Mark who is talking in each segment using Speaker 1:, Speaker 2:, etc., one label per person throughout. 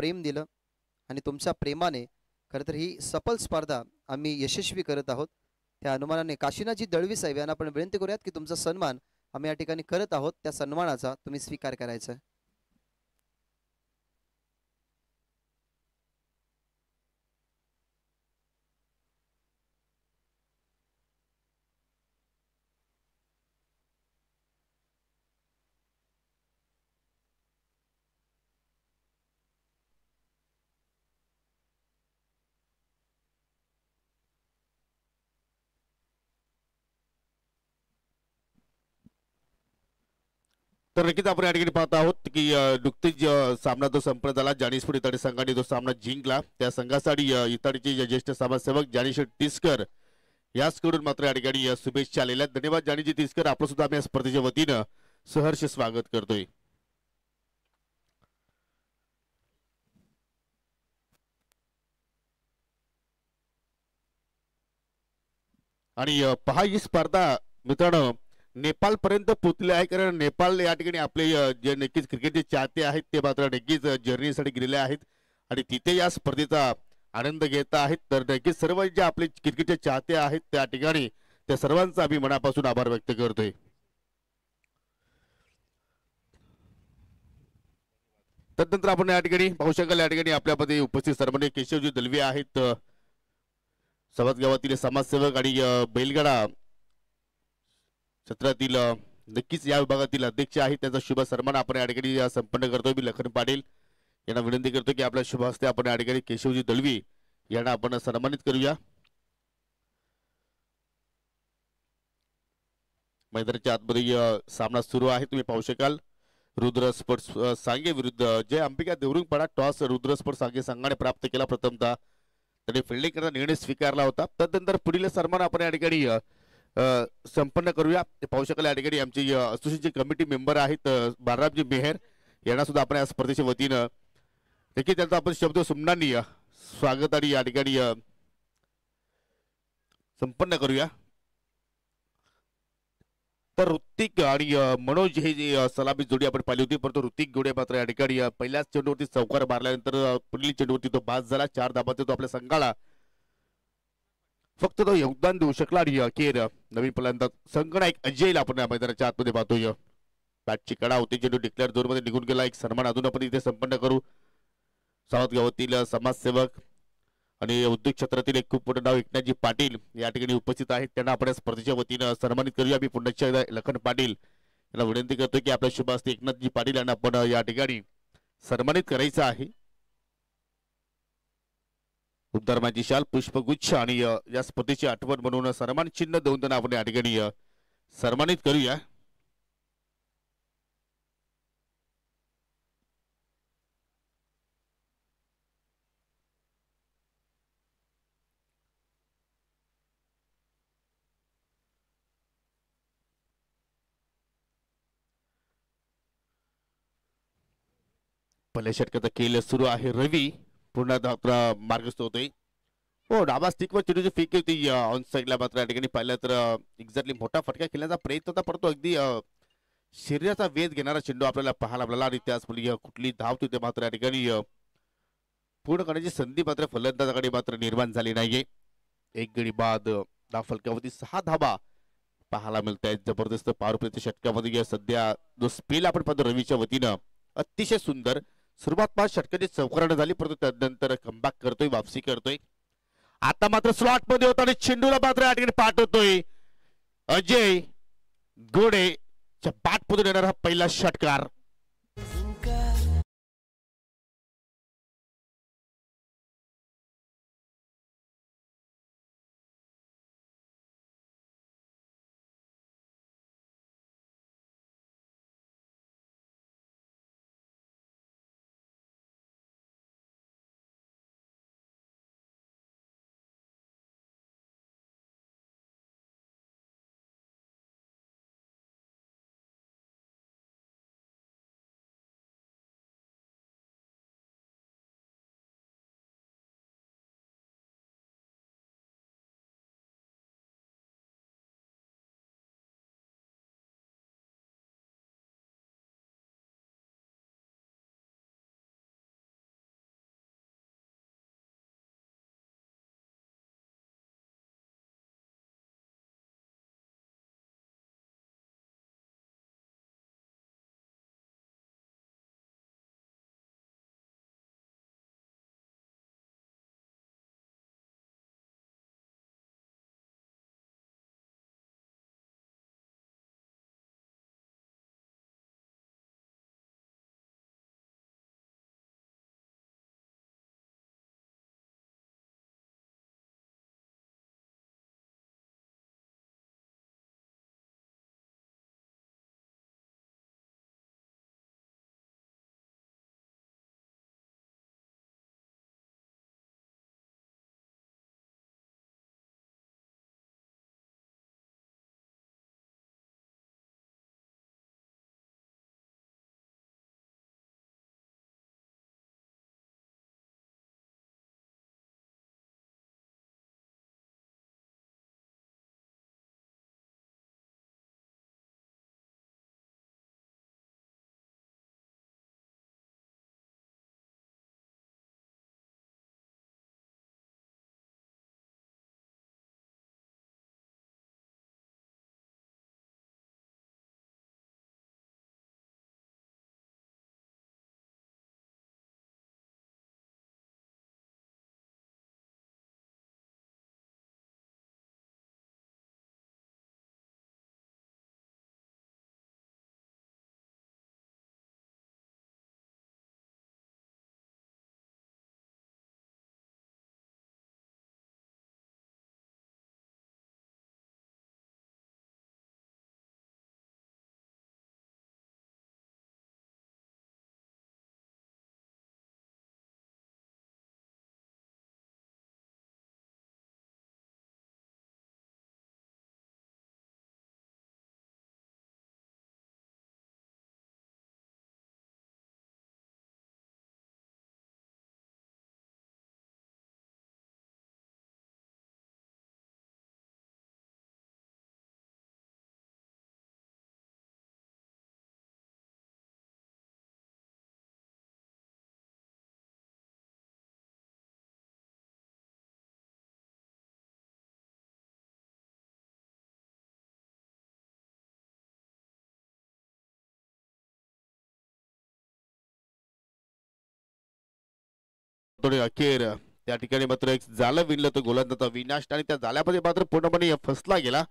Speaker 1: प्रेम दिलं आणि तुमच्या प्रेमाने खरं तर ही सफल स्पर्धा आम्ही यशस्वी करत आहोत. त्या अनुमानाने काशीनाथजी दळवी साहेब यांना आपण विनंती करूयात की तुमचा सन्मान आम्ही या ठिकाणी करत आहोत. त्या सन्मानाचा तुम्ही स्वीकार करायचा आहे.
Speaker 2: तर नक्कीच आपण या ठिकाणी पाहत आहोत की नुकतीच सामना जो संपन्न झाला जानीसपूर इताडी संघाने जो सामना जिंकला त्या संघासाठी इताडीचे ज्येष्ठ समाजसेवक जानीश तिस्कर याचकडून मात्र या ठिकाणी शुभेच्छा आलेल्या. धन्यवाद जानीजी तिस्कर, आपलं सुद्धा आम्ही या स्पर्धेच्या वतीनं सहर्ष स्वागत करतोय. आणि पहा ही स्पर्धा मित्रांनो नेपाळ पर्यंत पोहोचले आहे, कारण नेपाळ या ठिकाणी आपले जे नक्कीच क्रिकेटचे चाहते आहेत ते मात्र नक्कीच जर्नीसाठी गेलेले आहेत आणि तिथे या स्पर्धेचा आनंद घेत आहेत. तर नक्कीच सर्व जे आपले क्रिकेटचे चाहते आहेत त्या ठिकाणी त्या सर्वांचा आम्ही मनापासून आभार व्यक्त करतोय. तदनंतर आपण या ठिकाणी पाहू शकाल या ठिकाणी आपल्यामध्ये उपस्थित सर्वांनी केशवजी दलवे आहेत, सवत गावातील समाजसेवक आणि बैलगाडा क्षेत्रातील नक्कीच या विभागातील अध्यक्ष आहेत, त्यांचा शुभ सन्मान आपण या ठिकाणी संपन्न करतोय. मी लखन पाटील यांना विनंती करतो की आपल्या शुभ हस्ते आपण या ठिकाणी केशवजी दळवी यांना आपण सन्मानित करूया. मैदानाच्या आतमध्ये सामना सुरू आहे, तुम्ही पाहू शकाल. रुद्र स्पोर्ट्स सांगे विरुद्ध जय अंबिका देवरुंगपाडा. टॉस रुद्र स्पोर्ट्स सांगे संघाने प्राप्त केला. प्रथमतः त्यांनी फिल्डिंग करण्याचा निर्णय स्वीकारला होता. तदनंतर पुढील सन्मान आपण या ठिकाणी संपन्न करूया. पाहू शकाल या ठिकाणी आमची असोसिएशनचे कमिटी मेंबर आहेत बाळरामजी मेहर यांना सुद्धा आपण या स्पर्धेच्या वतीनं देखील त्यांचा आपण शब्द सुमनांनी स्वागत आणि या ठिकाणी संपन्न करूया. तर ऋतिक आणि मनोज हे जे सलामी जोडी आपण पाहिली होती, परंतु ऋतिक गोडे मात्र या ठिकाणी पहिल्याच चेंडूवरती चौकार मारल्यानंतर पुढील चेंडूवरती तो बाद झाला. 4 धाबांचा तो आपल्या संघाला फक्त तो योगदान देऊ शकला आणि अखेर नवीन फलंदाज संघनायक अजयला आपण या मैदानाच्या आतमध्ये पाहतोय. बॅटची कडा होती, चेंडू डिक्लेअर झोनमध्ये निघून गेला. एक सन्मान अजून आपण इथे संपन्न करू. सावत गावातील समाजसेवक आणि उद्योग क्षेत्रातील एक खूप मोठं नाव एकनाथजी पाटील या ठिकाणी उपस्थित आहेत, त्यांना आपण स्पर्धेच्या वतीनं सन्मानित करूया. मी पुन्हा लखन पाटील यांना विनंती करतो की आपल्या शुभ हस्ते एकनाथजी पाटील यांना आपण या ठिकाणी सन्मानित करायचं आहे. उद्धारमाची शाल, पुष्पगुच्छ आणि या स्पर्धेची आठवण म्हणून सन्मान चिन्ह देऊन त्यांना आपण या ठिकाणी सन्मानित करूया. पहिल्या षटकाचा खेळ सुरू आहे. रवी पुन्हा मार्गस्थ होतोय. हो, डाबा स्टिकवर चेंडूची फेक होती ऑन साईडला. मात्र या ठिकाणी पाहिलं तर एक्झॅक्टली मोठा फटका खेळण्याचा प्रयत्न होता, परंतु अगदी शरीराचा वेध घेणारा चेंडू आपल्याला पाहायला मिळाला आणि त्याच कुठली धाव होते मात्र या ठिकाणी पूर्ण करण्याची संधी मात्र फलंदाजाकडे मात्र निर्माण झाली नाहीये. एक गडी बाद धाव फलकावरती 6 धाबा पाहायला मिळत आहेत. जबरदस्त पॉवर प्लेच्या षटकामध्ये सध्या जो स्पेल आपण पाहतो रवीच्या वतीनं अतिशय सुंदर. सुरुवात 5 षटकाची चौकारानं झाली, परंतु त्यानंतर कमबॅक करतोय, वापसी करतोय. आता मात्र स्लॉट मध्ये होता आणि चेंडूला मात्र या ठिकाणी पाठवतोय अजय गोडेच्या बॅटमधून येणारा पहिला षटकार. बघतोय अखेर त्या ठिकाणी मात्र एक जालं विणलं तो गोलंदाजा विनाश आणि त्या जाल्यामध्ये मात्र पूर्णपणे फसला गेला.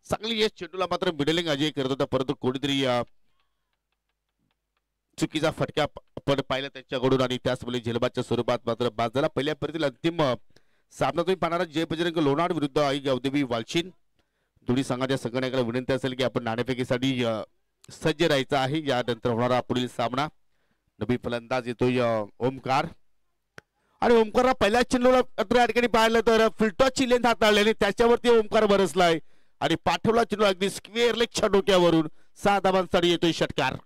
Speaker 2: चांगली या चेंडूला मात्र मिडलिंग अजय करत होता, परंतु कोणीतरी चुकीचा फटका आपण पाहिला त्यांच्याकडून आणि त्याचवेळी झेलबादच्या स्वरूपात मात्र बाद झाला. पहिल्या पर्तील अंतिम सामना तुम्ही पाहणारा जय बजरंग लोणार विरुद्ध आई गावदेवी वालशीन. दोन्ही संघाच्या संघटनेकडे विनंती असेल की आपण नाणेफेकीसाठी सज्ज राहायचं आहे. यानंतर होणारा पुढील सामना. नवी फलंदाज येतोय ओमकार आणि ओमकारला पहिल्या चेंडूला या ठिकाणी पाहिलं तर फिल्टॉची लेंथ हाताळली आणि त्याच्यावरती ओमकार बरसलाय आणि पाठवला चेंडू अगदी स्क्वेअर लेगच्या डोक्यावरून 6 धावांसाठी येतोय षटकार.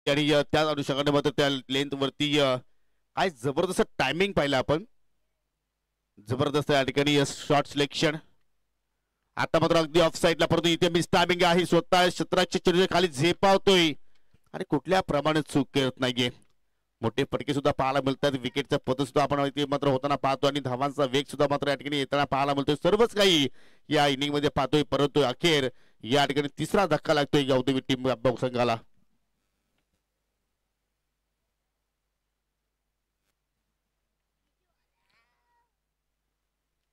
Speaker 2: आणि त्याच अनुषंगाने मात्र त्या लेंथ वरती काय जबरदस्त टायमिंग पाहिलं आपण. जबरदस्त या ठिकाणी शॉर्ट सिलेक्शन. आता मात्र अगदी ऑफ साईडला, परंतु इथे मिस टायमिंग आहे. स्वतः क्षेत्राच्या चेंडूच्या खाली झेपावतोय आणि कुठल्या प्रमाणे चूक करत नाहीये. मोठे फटके सुद्धा पाहायला मिळतात. विकेटचा पद सुद्धा आपण इथे मात्र होताना पाहतो आणि धावांचा वेग सुद्धा मात्र या ठिकाणी येताना पाहायला मिळतोय. सर्वच काही या इनिंग मध्ये पाहतोय, परंतु अखेर या ठिकाणी तिसरा धक्का लागतोय गावदेवी टीम संघाला.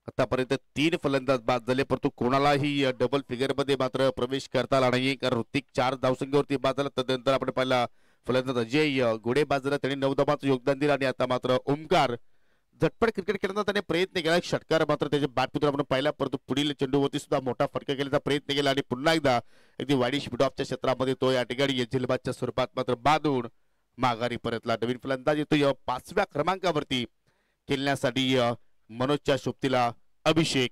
Speaker 2: आतापर्यंत 3 फलंदाज बाद झाले, परंतु कोणालाही डबल फिगर मध्ये मात्र प्रवेश करता आला नाही. कारण ऋतिक 4 धावसंख्येवरती बाद झाला. तदनंतर आपण पाहिला फलंदाज अजय घोडे बाद झाला, त्यांनी 9 धावांचं योगदान दिलं आणि आता मात्र ओमकार झटपट क्रिकेट खेळण्याचा त्याने प्रयत्न केला. षटकार मात्र त्याच्या बॅटमधून आपण पाहिला, परंतु पुढील चेंडूवरती सुद्धा मोठा फटका केल्याचा प्रयत्न केला आणि पुन्हा एकदा अगदी वाईडिश मिडऑफच्या क्षेत्रामध्ये तो या ठिकाणी झेलबादच्या स्वरूपात मात्र बांधून माघारी परतला. नवीन फलंदाज येतो 5व्या क्रमांकावरती खेळण्यासाठी मनोजच्या सोबतीला अभिषेक.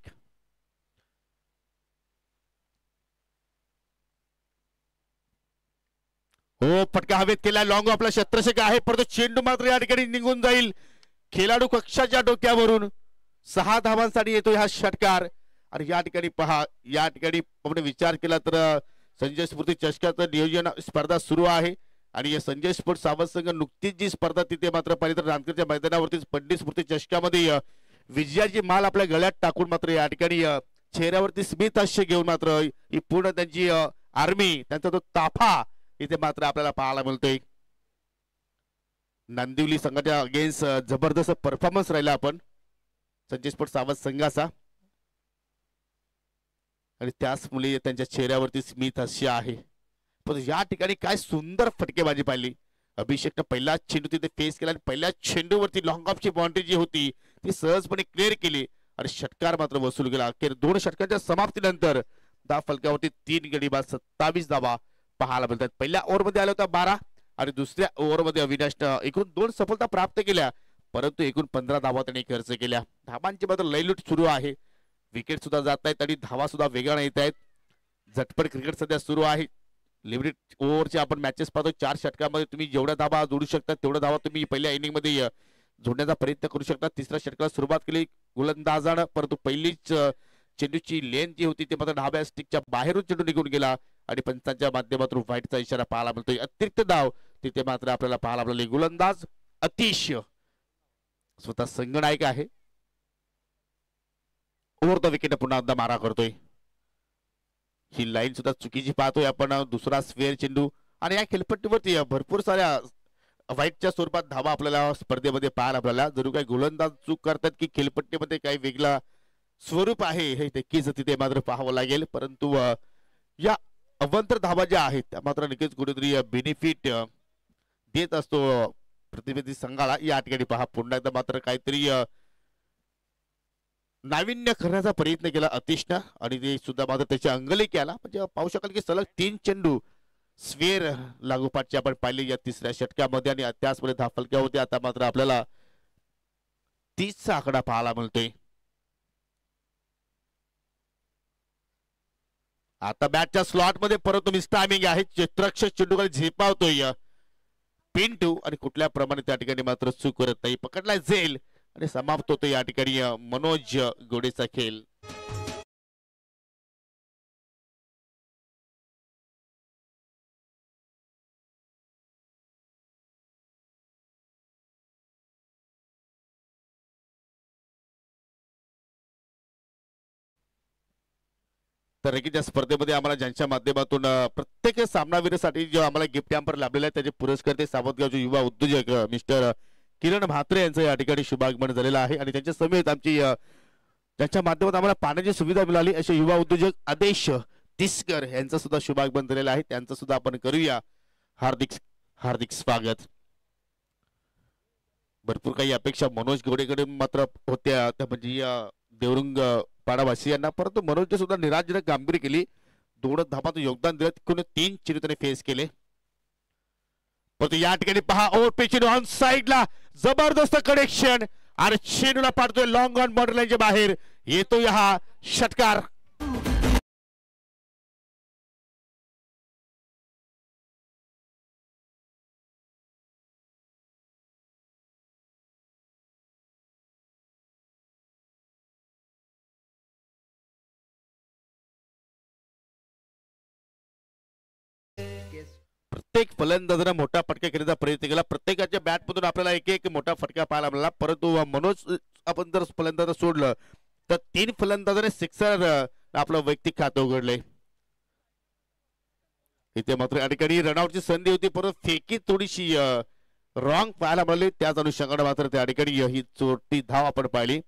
Speaker 2: हो, फटका हवेत केला. लॉंग आपला क्षेत्ररक्षक आहे, परंतु चेंडू मात्र या ठिकाणी निघून जाईल खेळाडू कक्षाच्या डोक्यावरून. 6 धावांसाठी येतोय हा षटकार. आणि या ठिकाणी पहा, या ठिकाणी आपण विचार केला तर संजय स्फूर्ती चषकाचं नियोजन स्पर्धा सुरू आहे आणि संजय स्फूर्त सावंत संघ नुकतीच जी स्पर्धा तिथे मात्र पाहिली तर रानकरच्या मैदानावरतीच पंडित स्फूर्ती चषकामध्ये विजयाची माल आपल्या गळ्यात टाकून मात्र या ठिकाणी चेहऱ्यावरती स्मित हास्य घेऊन मात्र ही पूर्ण त्यांची आर्मी, त्यांचा तो ताफा इथे मात्र आपल्याला पाहायला मिळतोय. नांदिवली संघाच्या अगेन्स्ट जबरदस्त परफॉर्मन्स राहिला आपण संजय स्पोर्ट सावंत संघाचा आणि त्याच मुळे त्यांच्या चेहऱ्यावरती स्मित हास्य आहे. पण या ठिकाणी काय सुंदर फटकेबाजी पाहिली. अभिषेकनं पहिला चेंडू तिथे फेस केला आणि पहिल्या चेंडूवरती लॉंग ऑफची बाउंड्री जी होती ती सहजपणे क्लिअर केली आणि षटकार मात्र वसूल केला. अखेर 2 षटकांच्या समाप्तीनंतर धाव फलकावरती 3 गडी बाद 27 धावा पाहायला मिळतात. पहिल्या ओव्हरमध्ये आल्या होत्या 12 आणि दुसऱ्या ओव्हरमध्ये अविनाशनं एकूण 2 सफलता प्राप्त केल्या, परंतु एकूण 15 धावा त्यांनी खर्च केल्या. धावांची मात्र लयलूट सुरू आहे. विकेट सुद्धा जात आहेत आणि धावा सुद्धा वेगाने येत आहेत. झटपट क्रिकेट सध्या सुरू आहे. लिमिटेड ओव्हरचे आपण मॅचेस पाहतो. 4 षटकामध्ये तुम्ही जेवढ्या धावा जोडू शकता तेवढ्या धावा तुम्ही पहिल्या इनिंग मध्ये जोडण्याचा प्रयत्न करू शकता. तिसऱ्या षटकाला सुरुवात केली गोलंदाजानं, परंतु पहिलीच चेंडूची लेंथ जी होती ते मात्र डाव्या स्टिकच्या बाहेरून चेंडू निघून गेला आणि पंचांच्या माध्यमातून व्हाईटचा इशारा पाहायला मिळतोय. अतिरिक्त धाव तिथे मात्र आपल्याला पाहायला मिळाली. गोलंदाज अतिश स्वतः संघनायक आहे. ओव्हर द विकेट पुन्हा एकदा मारा करतोय. ही लाईन सुद्धा चुकीची पाहतोय आपण. दुसरा स्क्वेअर चेंडू आणि या खेळपट्टीवरती भरपूर साऱ्या व्हाईटच्या स्वरूपात धावा आपल्याला स्पर्धेमध्ये पाहायला आपल्याला. जरूर काही गोलंदाज चूक करतात की खेळपट्टीमध्ये काही वेगळा स्वरूप आहे हे नक्कीच तिथे मात्र पाहावं लागेल, परंतु या अवंतर धावा ज्या आहेत त्या मात्र नक्कीच कुठेतरी बेनिफिट देत असतो प्रतिनिधी संघाला. या ठिकाणी पहा पुन्हा एकदा मात्र काहीतरी नाविन्य करण्याचा प्रयत्न केला अतिशनं आणि ते सुद्धा मात्र त्याच्या अंगली केला. म्हणजे पाहू शकाल की सलग 3 चेंडू स्वेर लागोपाठचे आपण पाहिले या तिसऱ्या षटकामध्ये आणि त्याचमुळे धाव फलकावरती आता मात्र आपल्याला 30 चा आकडा पाहायला मिळतोय. आता बॅटच्या स्लॉट मध्ये परत मिस टायमिंग आहे. चित्रक्षक चेंडूकडे झेपावतोय पिंटू आणि कुठल्या प्रमाणे त्या ठिकाणी मात्र चूक करत नाही. पकडला जाईल आणि समाप्त होतो या ठिकाणी मनोज गोडेचा खेळ. तर या स्पर्धेमध्ये आम्हाला ज्यांच्या माध्यमातून प्रत्येक सामनावीरासाठी जो आम्हाला गिफ्ट हॅम्पर लाभलेला आहे त्याचे पुरस्कार ते सावतगावचे युवा उद्योजक मिस्टर किरण म्हात्रे यांचं या ठिकाणी शुभागमन झालेलं आहे आणि त्यांच्या समेत आमची ज्यांच्या माध्यमातून आम्हाला पाण्याची सुविधा मिळाली असे युवा उद्योजक आदेश तिसकर यांचं सुद्धा शुभागमन झालेलं आहे. त्यांचं सुद्धा आपण करूया हार्दिक हार्दिक स्वागत. भरपूर काही अपेक्षा मनोज गवडेकडे मात्र होत्या त्या म्हणजे देवरुंग पाडावासी यांना, परंतु मनोजने सुद्धा निराशजनक कामगिरी केली. 2 धावांचं योगदान दिलं, एकूण 3 चेंडू त्याने फेस केले. परंतु या ठिकाणी पहा ओव्हर पिच ऑन साइडला जबरदस्त कनेक्शन आणि चेंडूला पाडतोय लॉंग ऑन बॉर्डर लाईनच्या बाहेर येतोय हा षटकार. प्रत्येक फलंदाजाने मोठा फटका घेण्याचा प्रयत्न केला. प्रत्येकाच्या बॅट मधून आपल्याला एक एक मोठा फटका पाहायला मिळाला, परंतु मनोज आपण जर फलंदाज सोडलं तर 3 फलंदाजाने सिक्सर आपलं वैयक्तिक खातं उघडले. इथे मात्र या ठिकाणी रनआउटची संधी होती, परंतु फेकी थोडीशी रॉंग पाहायला मिळाली. त्याच अनुषंगाने मात्र त्या ठिकाणी ही चोरटी धाव आपण पाहिली.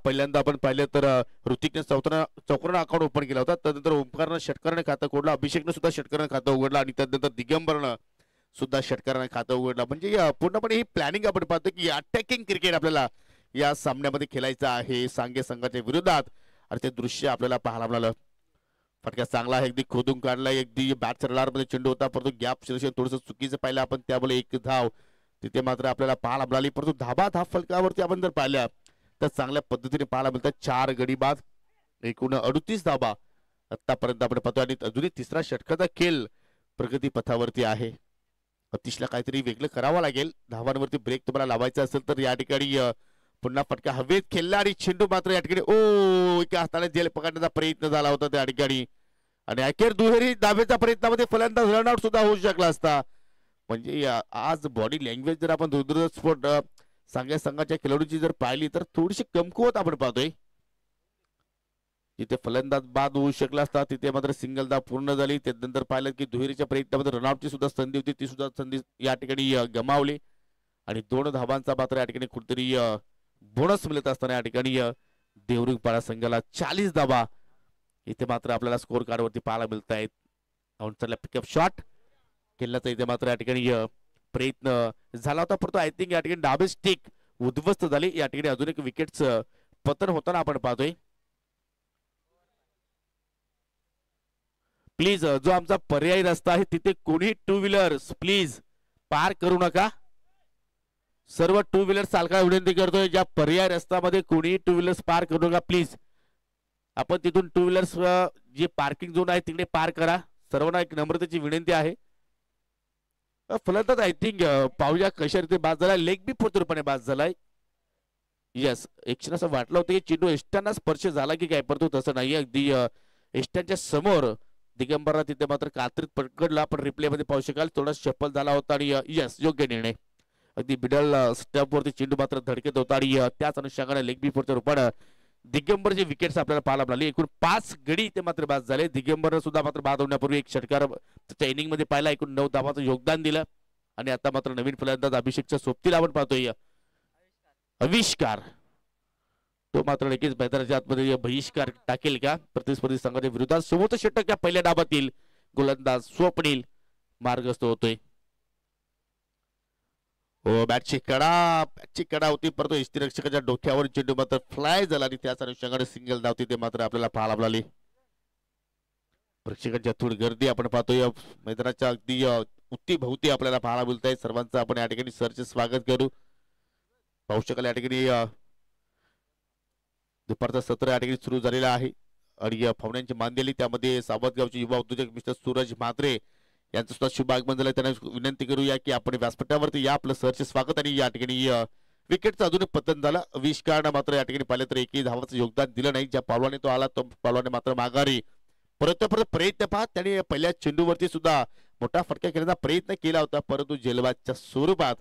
Speaker 2: पहिल्यांदा आपण पाहिलं तर ऋतिकने चौकोना अकाउंट ओपन केला होता, त्यानंतर ओंकारनं षटकाराने खातं उघडलं, अभिषेकने सुद्धा षटकाराने खातं उघडलं आणि त्यानंतर दिगंबरनं सुद्धा षटकाराने खातं उघडलं. म्हणजे पूर्णपणे ही प्लॅनिंग आपण पाहतो की अटॅकिंग क्रिकेट आपल्याला या सामन्यामध्ये खेळायचं आहे सांगे संघाच्या विरोधात आणि ते दृश्य आपल्याला पाहायला मिळालं. फटका चांगला आहे, अगदी खोदून काढलाय, अगदी बॅट चरणारमध्ये चेंडू होता, परंतु गॅप थोडंसं चुकीचं पाहिलं आपण, त्यामुळे 1 धाव तिथे मात्र आपल्याला पाहायला मिळाली. परंतु धाव फलकावरती आपण जर पाहिल्या तर चांगल्या पद्धतीने पाहायला मिळतात. 4 गडी बाद, एकूण 38 धावा आतापर्यंत आपण पाहतो आणि अजूनही तिसरा षटकाचा खेळ प्रगती पथावरती आहे. अतिशला काहीतरी वेगळं करावं लागेल. धावांवरती ब्रेक तुम्हाला लावायचा असेल तर या ठिकाणी पुन्हा फटका हवेत खेळला आणि चेंडू मात्र या ठिकाणी एका हाताने जेल पकडण्याचा प्रयत्न झाला होता त्या ठिकाणी आणि अखेर दुहेरी धावेच्या प्रयत्नामध्ये फलंदाज रनआउट सुद्धा होऊ शकला असता. म्हणजे आज बॉडी लँग्वेज जर आपण स्पोर्ट सांग्या संघाच्या खेळाडूची जर पाहिली तर थोडीशी कमकुवत आपण पाहतोय. जिथे फलंदाज बाद होऊ शकला असता तिथे मात्र सिंगल धाव पूर्ण झाली. त्यानंतर पाहिलं की दुहेरीच्या प्रयत्नामध्ये रनआउटची सुद्धा संधी होती, ती सुद्धा संधी या ठिकाणी गमावली आणि 2 धावांचा मात्र या ठिकाणी कुठेतरी बोनस मिळत असताना या ठिकाणी देवरुंग पाडा संघाला 40 धावा इथे मात्र आपल्याला स्कोर कार्ड वरती पाहायला मिळत आहेत. पिकअप शॉट खेळण्याचा इथे मात्र या ठिकाणी प्रयत्न झाला होता, परंतु आय थिंक या ठिकाणी डाबे स्टिक उद्ध्वस्त झाली. या ठिकाणी अजून एक विकेटचं पतन होताना आपण पाहतोय. प्लीज जो आमचा पर्यायी रस्ता आहे तिथे कोणी 2 व्हीलर्स प्लीज पार करू नका. सर्व 2 व्हीलर चालकाला विनंती करतोय, ज्या पर्याय रस्त्यामध्ये कोणी 2 व्हीलर्स पार करू नका प्लीज. आपण तिथून 2 व्हीलर्स जे पार्किंग झोन आहे तिकडे पार करा. सर्वांना एक नम्रतेची विनंती आहे. फलंदाज आय थिंक पाहुया कशा रीती बाद झाला, लेग बी पूर्णपणे बाद झालाय. यस, एक क्षण असं वाटलं होतं की चेंडू एस्टांना स्पर्श झाला की काय, परंतु तसं नाही. अगदी एस्टांच्या समोर दिगंबरला तिथे मात्र कात्रीत पकडला. आपण रिप्ले मध्ये पाहू शकाल थोडा शफल झाला होता आणि यस योग्य निर्णय. अगदी मिडल स्टंप वरती चेंडू मात्र धडकत होता आणि त्याच अनुषंगाने लेग बीफोरच्या रूपाने दिगंबरचे विकेट्स आपल्याला पाहायला मिळाली. एकूण 5 गडी ते मात्र बाद झाले. दिगंबरने सुद्धा मात्र बाद होण्यापूर्वी एक षटकार त्याच्या इनिंग मध्ये पाहिला, एकूण 9 धावांचं योगदान दिलं आणि आता मात्र नवीन फलंदाज अभिषेकच्या सोबतीला आपण पाहतोय आविष्कार. तो मात्र नक्कीच मैदानाच्या आतमध्ये बहिष्कार टाकेल का प्रतिस्पर्धी संघाच्या विरोधात. समोरचं षटक या पहिल्या डाबातील गोलंदाज स्वप्नील मार्गस्थ होतोय. बॅटची कडा होती, परंतु यष्टीरक्षकाच्या डोक्यावर चेंडू मात्र फ्लाय झाला आणि त्याच अनुषंगाने सिंगल धाव तिथे मात्र आपल्याला पाहायला मिळाली. प्रेक्षकांच्या थोडी गर्दी आपण पाहतोय मैदानाच्या अगदी भोवती आपल्याला पाहायला मिळत आहे. सर्वांचं आपण या ठिकाणी सरचे स्वागत करू. पाहू शकाल या ठिकाणी दुपारचा सत्र या ठिकाणी सुरू झालेला आहे आणि पाहुण्यांची मानलेली त्यामध्ये सावतगावचे युवा उद्योजक मिस्टर सूरज म्हात्रे यांचं सुद्धा शुभ आगमन झालं. त्यांना विनंती करूया की आपण व्यासपीठावरती या, आपलं सरचे स्वागत. आणि या ठिकाणी विकेटचं अजून पतन झालं. आविष्कारनं मात्र या ठिकाणी पाहिलं तर एकही धावाचं योगदान दिलं नाही. ज्या पावलाने तो आला तो पावलाने मात्र माघारी परत प्रयत्न पहा. त्याने पहिल्या चेंडूवरती सुद्धा मोठा फटका खेळण्याचा प्रयत्न केला होता, परंतु जेलबादच्या स्वरूपात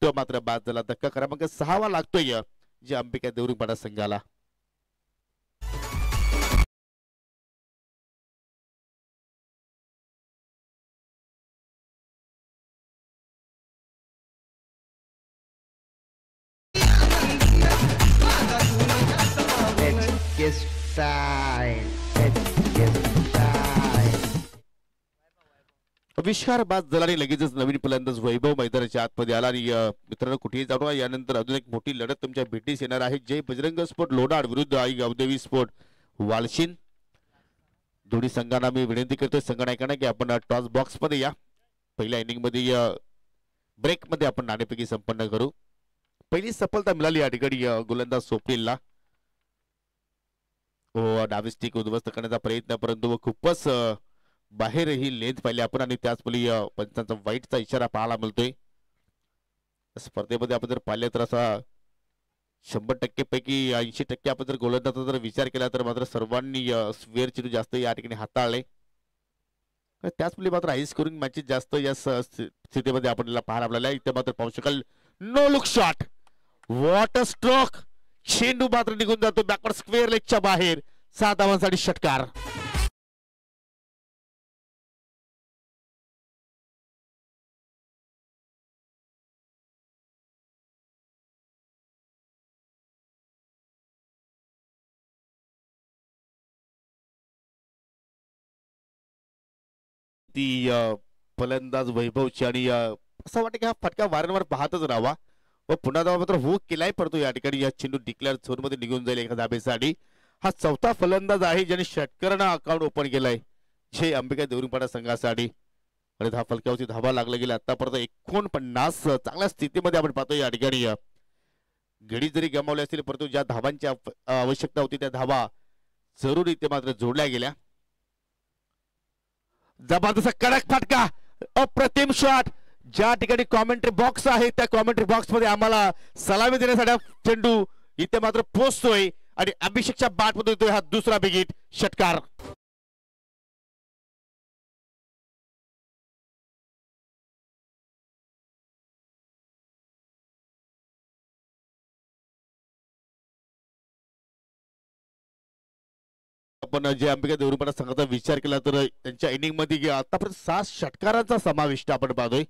Speaker 2: तो मात्र बाद झाला. धक्का क्रमांक 6 लागतोय जे अंबिका देवरुंग पाडा संघाला.
Speaker 3: Style style.
Speaker 2: आविष्कार बाद झाला आणि लगेचच नवीन फलंदाज वैभव मैदानाच्या आतमध्ये आला. आणि मित्रांनो कुठेही जाऊ नका, यानंतर अजून एक मोठी लढत तुमच्या भेटीस येणार आहे. जय बजरंग स्पोर्ट लोणाड विरुद्ध आई गावदेवी स्पोर्ट वालशीन. दोन्ही संघांना मी विनंती करतोय संघनायकांना की आपण टॉस बॉक्स मध्ये या. पहिल्या इनिंग मध्ये ब्रेक मध्ये आपण नाणेफेकी संपन्न करू. पहिली सफलता मिळाली या ठिकाणी गोलंदाज स्वप्नीलला. डावी स्टिक उद्ध्वस्त करण्याचा प्रयत्न, परंतु खूपच बाहेर ही लेंथ पाहिली आपण. आणि त्याच वेळी पंचांचा वाईटचा इशारा पाहायला मिळतोय. स्पर्धेमध्ये आपण जर पाहिले तर असा 100% पैकी 80% आपण जर गोलंदाजाचा जर विचार केला तर मात्र सर्वांनी स्क्वेअर चेंडू जास्त या ठिकाणी हाताळले. त्याच वेळी मात्र हाय स्कोरिंग मॅचेस जास्त या स्थितीमध्ये आपल्याला पाहायला मिळाल्या. इथे मात्र पाहू शकाल no look shot, water stroke, चेंडू मात्र निघून जातो बॅकवर्ड स्क्वेअर लेगच्या बाहेर. 7 धावांसाठी षटकार. ती फलंदाज वैभवची आणि असं वाटतं की हा फटका वारंवार पाहतच राहावा व पुन्हा धावा मात्र हो केलाय पडतो या ठिकाणी. या चेंडू डिक्लेअर झोन मध्ये निघून जाईल एका धाबेसाठी. हा चौथा फलंदाज आहे ज्याने षटकरांना अकाउंट ओपन केलाय जे अंबिका देवरुंगपाडा संघासाठी. आणि हा फलकावरती धावा लागला गेला आतापर्यंत 49. चांगल्या स्थितीमध्ये आपण पाहतोय या ठिकाणी. गडी जरी गमावले असतील परंतु ज्या धावांची आवश्यकता होती त्या धावा जरूर इथे मात्र जोडल्या गेल्या. जबरदस्त कडक फटका, अप्रतिम शॉट. ज्या ठिकाणी कॉमेंट्री बॉक्स आहे त्या कॉमेंट्री बॉक्स मध्ये आम्हाला सलामी देण्यासाठी चेंडू इथे मात्र पोहोचतोय आणि अभिषेकच्या बॅट मध्ये येतोय हा दुसरा बिगिट षटकार. आपण जे अंबिका देवरुंगपाडा संघाचा विचार केला तर त्यांच्या इनिंग मध्ये आतापर्यंत 7 षटकारांचा समाविष्ट आपण पाहतोय.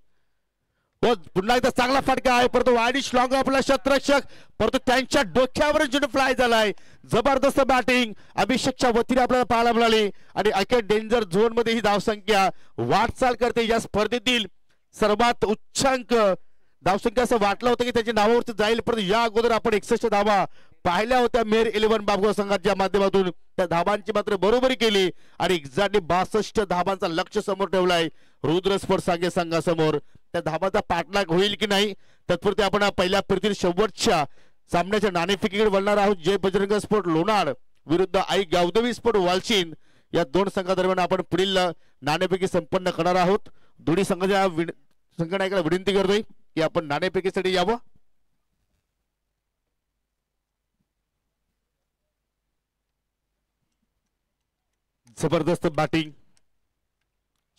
Speaker 2: पुन्हा एकदा चांगला फटका आहे परंतु वाईड स्ट्रॉंग आपला शतरक्षक, परंतु त्यांच्या डोक्यावर चेंडू फ्लाय झालाय. जबरदस्त बॅटिंग अभिषेकच्या वतीने आपल्याला पाहायला मिळाली. आणि अखेर डेंजर झोन मध्ये ही धावसंख्या वाटचाल करते. या स्पर्धेतील सर्वात उच्चांक धावसंख्या असं वाटलं होतं की त्याच्या नावावरती जाईल, परंतु या अगोदर आपण 61 धावा पाहिल्या होत्या मेर 11 बाबगाव संघाच्या माध्यमातून. त्या धावांची मात्र बरोबरी केली आणि एक्झॅक्टली 62 धावांचा लक्ष समोर ठेवलाय रुद्र स्पोर्ट सांगे संघासमोर. त्या धावांचा पाठलाग होईल की नाही तत्पुरते आपण पहिल्या फेरीतील शेवटच्या सामन्याच्या नाणेफेकीकडे वळणार आहोत. जय बजरंग स्पोर्ट लोणाड विरुद्ध आई गावदेवी स्पोर्ट वालशीन या दोन संघादरम्यान आपण पुढील नाणेफेकी संपन्न करणार आहोत. दोन्ही संघाच्या संघनायकाला विनंती करतोय की आपण नाणेफेकीसाठी यावं. जबरदस्त बॅटिंग.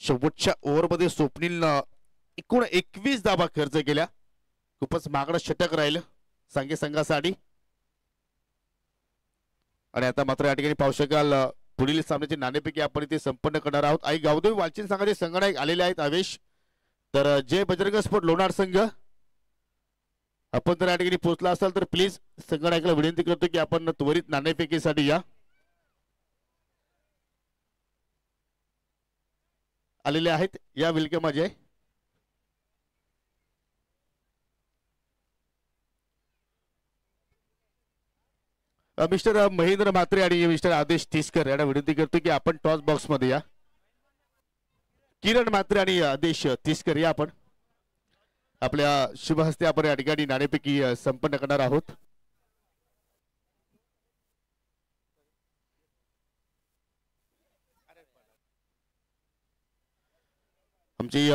Speaker 2: शेवटच्या ओव्हरमध्ये स्वप्नीलनं एकूण 21 धावा खर्च केल्या. खूपच मागणं षटक राहिलं सांगे संघासाठी. आणि आता मात्र या ठिकाणी पाहू शकाल पुढील सामन्याची नाणेफेकी आपण इथे संपन्न करणार आहोत. आई गावदेवी वालचीन संघाचे संघनायक आलेले आहेत आवेश. तर जय बजरंग स्पोर्ट लोणाड संघ आपण जर या ठिकाणी पोहोचला असाल तर प्लीज संघनायकाला विनंती करतो की आपण त्वरित नाणेफेकीसाठी या. आलेले आहेत या वेलकम अजय. मिस्टर महेंद्र म्हात्रे आणि मिस्टर आदेश तिसकर यांना विनंती करतो की आपण टॉस बॉक्स मध्ये या. किरण म्हात्रे आणि आदेश तिसकर या आपण. आपल्या शुभ हस्ते आपण या ठिकाणी नाणेफेकी संपन्न करणार आहोत. आमचे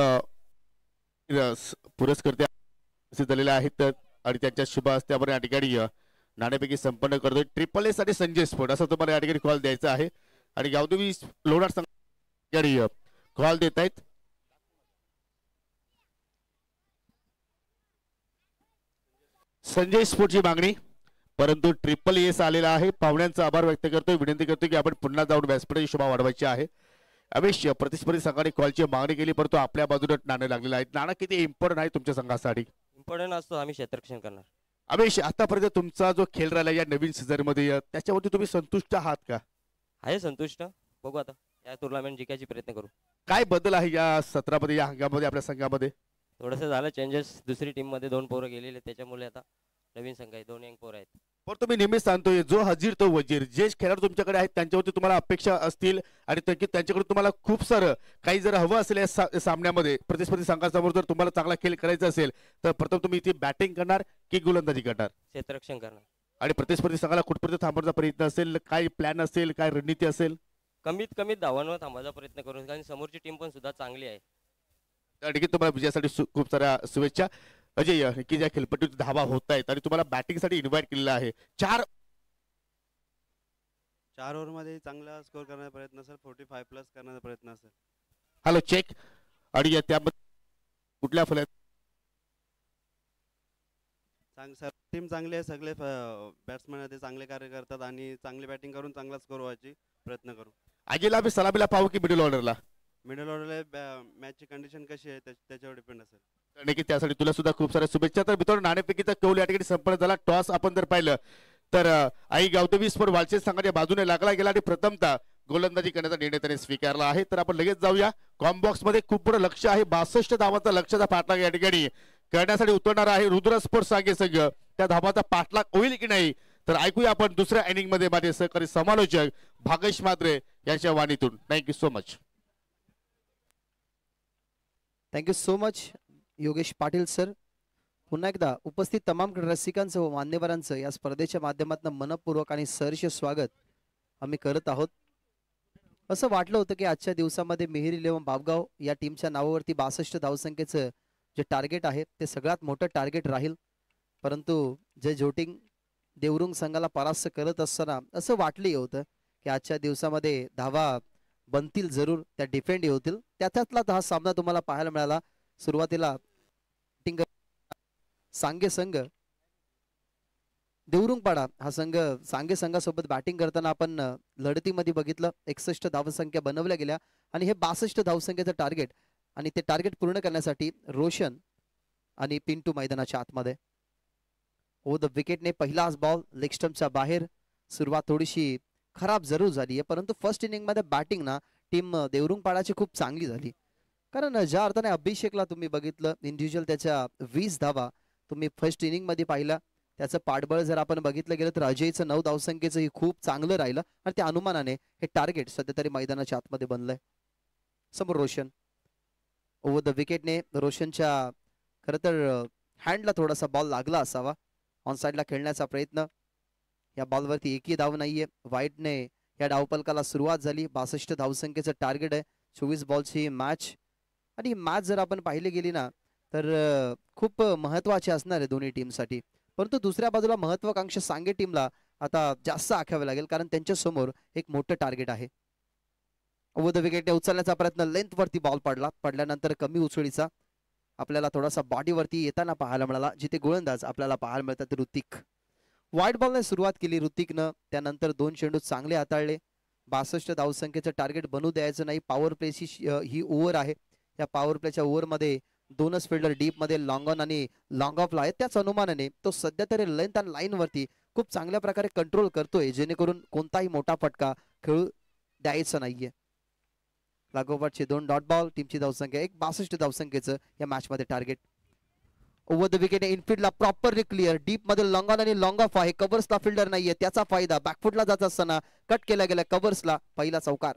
Speaker 2: पुरस्कर्ते झालेले आहेत आणि त्यांच्या शुभ हस्ते आपण या ठिकाणी नाणेफेकी संपन्न करतोय. ट्रिपल ए साठी संजय स्पोर्ट असं तुम्हाला या ठिकाणी कॉल द्यायचा आहे आणि गावदेवी लोणाड संघ कॉल देत आहेत. संजय स्पोर्टची मागणी परंतु ट्रिपल एस आलेला आहे. पाहुण्यांचा आभार व्यक्त करतोय. विनंती करतोय की आपण पुन्हा जाऊन व्यासपीठाची शोभा वाढवायची आहे. अवश्य प्रतिस्पर्धी संघाने कॉलची मागणी केली परंतु आपल्या बाजूने नाणं लागलेलं आहे. नाणं किती इम्पॉर्टंट आहे तुमच्या संघासाठी?
Speaker 4: इम्पॉर्टंट असतो. आम्ही क्षेत्ररक्षण करणार.
Speaker 2: अमेश, आतापर्यंत तुमचा जो खेळ राहिला या नवीन सीझन मध्ये त्याच्यावरती तुम्ही संतुष्ट आहात का?
Speaker 3: आहे संतुष्ट. बघू आता या टुर्नामेंट जिंकायची प्रयत्न करू.
Speaker 2: काय बदल आहे या सत्रामध्ये, या हंगामध्ये आपल्या संघामध्ये?
Speaker 3: थोडंसं झालं चेंजेस. दुसरी टीम मध्ये 2 पोरं गेलेले, त्याच्यामुळे आता नवीन संघ आहे, 2 यंग पोरं आहेत.
Speaker 2: पण तुम्ही नेहमीच सांगतोय जो हजीर तो वजीर, जे खेळाडू तुमच्याकडे आहेत त्यांच्यावरती तुम्हाला अपेक्षा असतील आणि त्यांच्याकडे तुम्हाला खूप सारं काही जर हवं असेल या सामन्यामध्ये, प्रतिस्पर्धी संघासमोर जर तुम्हाला चांगला खेळ करायचा असेल तर प्रथम तुम्ही इथे बॅटिंग करणार की गोलंदाजी करणार?
Speaker 3: क्षेत्ररक्षण करणार.
Speaker 2: आणि प्रतिस्पर्धी संघाला कुठपर्यंत थांबवण्याचा प्रयत्न असेल, काय प्लॅन असेल, काय रणनीती असेल?
Speaker 3: कमीत कमी धावांवर थांबायचा प्रयत्न करू, कारण समोरची टीम पण सुद्धा चांगली आहे.
Speaker 2: त्या ठिकाणी तुम्हाला विजयासाठी खूप साऱ्या शुभेच्छा. अजय, की ज्या खेळपट्टीवर धावा होत आहेत आणि तुम्हाला बॅटिंगसाठी इन्व्हाइट केलेलं आहे, 4
Speaker 4: ओव्हरमध्ये चांगला स्कोर करण्याचा प्रयत्न असेल, 45 प्लस करण्याचा प्रयत्न असेल.
Speaker 2: Hello check. आणि त्यामध्ये कुठल्या फलक
Speaker 4: सर टीम चांगली आहे, सगळे बॅट्समॅन ते चांगले कार्य करतात आणि चांगली बॅटिंग करून चांगला स्कोर व्हायची प्रयत्न करू.
Speaker 2: अजयला आम्ही सलामीला पाहू की मिडल ऑर्डरला?
Speaker 4: मिडल ऑर्डरला मॅचची कंडिशन कशी आहे त्याच्यावर डिपेंड असेल.
Speaker 2: आणि की त्यासाठी तुला सुद्धा खूप साऱ्या शुभेच्छा. तर मित्रांनो, नाणेफेकीचा कौल या ठिकाणी संपन्न झाला. टॉस आपण जर पाहिलं तर आई गावदेवी स्पोर्ट वालचे संघाच्या बाजूने लागला गेला आणि प्रथमतः गोलंदाजी करण्याचा निर्णय त्याने स्वीकारला आहे. तर आपण लगेच जाऊया कॉम्बॉक्स मध्ये. खूप मोठं लक्ष आहे, 62 धावांचा लक्ष्याचा पाठलाग या ठिकाणी करण्यासाठी उतरणार आहे रुद्र स्पोर्ट्स सागे संघ. त्या धावांचा पाठलाग होईल की नाही तर ऐकूया आपण दुसऱ्या इनिंग मध्ये माझे सहकारी समालोचक भागेश मात्रे यांच्या वाणीतून. Thank you so much.
Speaker 1: Thank you so much Yogesh Patil sir. पुन्हा एकदा उपस्थित तमाम रसिकांचं व मान्यवरांचं या स्पर्धेच्या माध्यमातून मनपूर्वक आणि सहर्ष स्वागत आम्ही करत आहोत. असं वाटलं होतं की आजच्या दिवसामध्ये मिहिर 11 बाबगाव या टीमच्या नावावरती 62 धावसंख्येचं जे टार्गेट आहे ते सगळ्यात मोठं टार्गेट राहील. परंतु जे जोटिंग देवरुंग संघाला परास्त करत असताना असं वाटलं होतं की आजच्या दिवसामध्ये धावा बनतील, जरूर त्या डिफेंड होतील. त्यातला हा सामना तुम्हाला पाहायला मिळाला. सुरुवातीला सांगे संघ देवरुंगपाडा हा संघ सांगे संघासोबत बॅटिंग करताना आपण लढतीमध्ये बघितलं 61 धावसंख्या बनवल्या गेल्या आणि हे 62 धावसंख्येचं टार्गेट आणि ते टार्गेट पूर्ण करण्यासाठी रोशन आणि पिंटू मैदानाच्या आतमध्ये. ओ द विकेटने पहिलाच बॉल लेग स्टंपच्या बाहेर. सुरुवात थोडीशी खराब जरूर झाली आहे, परंतु फर्स्ट इनिंग मध्ये बॅटिंग ना टीम देवरुंगपाडाची खूप चांगली झाली. कारण ज्या अर्थाने अभिषेकला तुम्ही बघितलं इंडिव्हिज्युअल त्याच्या 20 धावा तुम्ही फर्स्ट इनिंग मध्ये पाहिला. त्याचं पाठबळ जर आपण बघितलं गेलं तर अजयचं 9 धावसंख्येचंही खूप चांगलं राहिलं आणि त्या अनुमानाने हे टार्गेट सध्या तरी मैदानाच्या आतमध्ये बनलंय. समोर रोशन. ओव्हर द विकेटने रोशनच्या खरं तर हँडला थोडासा बॉल लागला असावा. ऑन साईडला खेळण्याचा प्रयत्न. या बॉलवरती एकही धाव नाहीये. वाईटने या डावपलकाला सुरुवात झाली. 62 धावसंख्येचं टार्गेट आहे. 24 बॉलची मॅच आणि ही मॅच जर आपण पाहिली गेली ना तर खूप महत्वाची असणार आहे दोन्ही टीमसाठी. परंतु दुसऱ्या बाजूला महत्वाकांक्षा सांगे टीमला आता जास्त आखावे लागेल, कारण त्यांच्या समोर एक मोठं टार्गेट आहे. ओव्हर द विकेटने उचलण्याचा प्रयत्न, लेंथ वरती बॉल पडल्यानंतर कमी उचळीचा आपल्याला थोडासा बॉडीवरती येताना पाहायला मिळाला, जिथे गोलंदाज आपल्याला पाहायला मिळतात ऋतिक. वाईट बॉलने सुरुवात केली ऋतिकनं, त्यानंतर 2 चेंडू चांगले हाताळले. 62 धावसंख्येचं टार्गेट बनू द्यायचं नाही. पॉवर प्लेची ही ओव्हर आहे. या पॉवर प्लेच्या ओव्हरमध्ये 2च फिल्डर डीप मध्ये लॉंग ऑन आणि लॉंग ऑफला आहे. त्याच अनुमानाने तो सध्या तरी लेंथ आणि लाईन वरती खूप चांगल्या प्रकारे कंट्रोल करतोय, जेणेकरून कोणताही मोठा फटका खेळू द्यायचा नाहीये. लागोपाठचे 2 डॉट बॉल. टीमची धावसंख्या 62 धावसंख्येचं या मॅच मध्ये टार्गेट. ओव्हर द विकेट इनफिल्डला प्रॉपरली क्लिअर. डीप मध्ये लॉंग ऑन आणि लॉंग ऑफ आहे. कव्हर्सला फिल्डर नाहीये, त्याचा फायदा. बॅकफुटला जात असताना कट केला गेला कव्हर्सला. पहिला चौकार.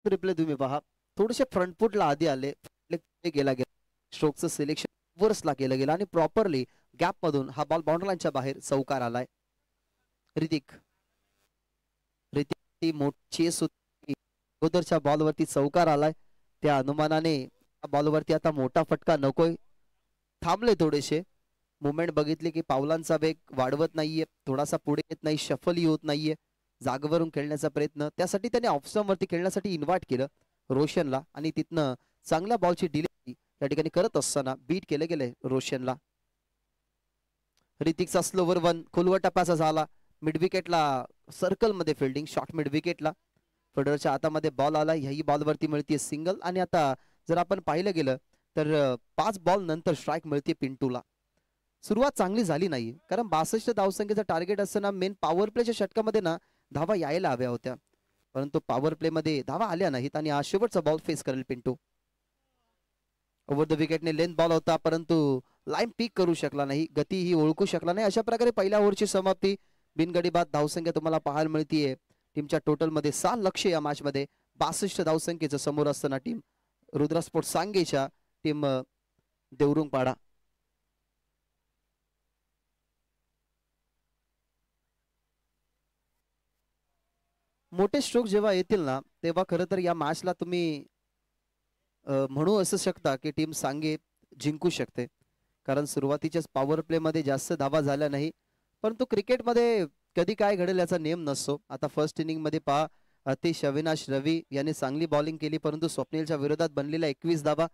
Speaker 1: रिप्ले तुम्ही पहा, थोडेसे फ्रंट फुटला आधी आले, गेला गेला. स्ट्रोकचं सिलेक्शन वर्सला केलं गेलं आणि प्रॉपरली गॅप मधून हा बॉल बाउंड्री लाईनच्या बाहेर चौकार आलाय. ऋतिक चेस अगोदरच्या बॉलवरती चौकार आलाय. त्या अनुमानाने बॉलवरती आता मोठा फटका नकोय. थांबले थोडेसे. मुवमेंट बघितली की पावलांचा वेग वाढवत नाहीये, थोडासा पुढे येत नाही, शफलही होत नाहीये. जागेवरून खेळण्याचा प्रयत्न, त्यासाठी त्याने ऑफस्टंप वरती खेळण्यासाठी इन्व्हाइट केलं रोशनला आणि तिथनं चांगल्या बॉलची डिलिव्हरी या ठिकाणी करत असताना बीट केले गेले रोशनला. ऋतिकचा स्लोवर 1 खोलवर टप्प्याचा झाला. मिड विकेटला सर्कल मध्ये फिल्डिंग, शॉर्ट मिड विकेटला फिल्डरच्या हातामध्ये बॉल आला, ह्याही बॉलवरती मिळते सिंगल. आणि आता जर आपण पाहिलं गेलं तर 5 बॉल नंतर स्ट्राईक मिळते पिंटूला. सुरुवात चांगली झाली नाही, कारण 62 धावसंख्येचं टार्गेट असताना मेन पॉवर प्लेच्या षटकामध्ये ना धावा यायला हव्या होत्या, परंतु पॉवर प्ले मध्ये धावा आल्या नाहीत आणि हा शेवटचा बॉल फेस करेल पिंटू. ओव्हर द विकेटने लेंथ बॉल होता, परंतु लाईन पीक करू शकला नाही, गती ही ओळखू शकला नाही. अशा प्रकारे पहिल्या ओव्हरची समाप्ती. बिनगडी बाद धावसंख्या तुम्हाला पाहायला मिळतीये टीमच्या टोटल मध्ये 6 लक्ष्य या मॅच मध्ये. 62 धावसंख्येचं समोर असताना team Rudra sports सांगेच्या team Devrungpada. मोठे स्ट्रोक जेव्हा येतील ना तेव्हा खरं तर या मॅचला तुम्ही म्हणू असं शकता की टीम सांगे जिंकू शकते, कारण सुरुवातीच्याच पॉवर प्ले मध्ये जास्त धावा झाल्या नाही. परंतु क्रिकेटमध्ये कधी काय घडेल याचा नियम नसतो. आता फर्स्ट इनिंग मध्ये पहा, अतिश अविनाश रवी यांनी चांगली बॉलिंग केली, परंतु स्वप्नीलच्या विरोधात बनलेल्या 21 धावा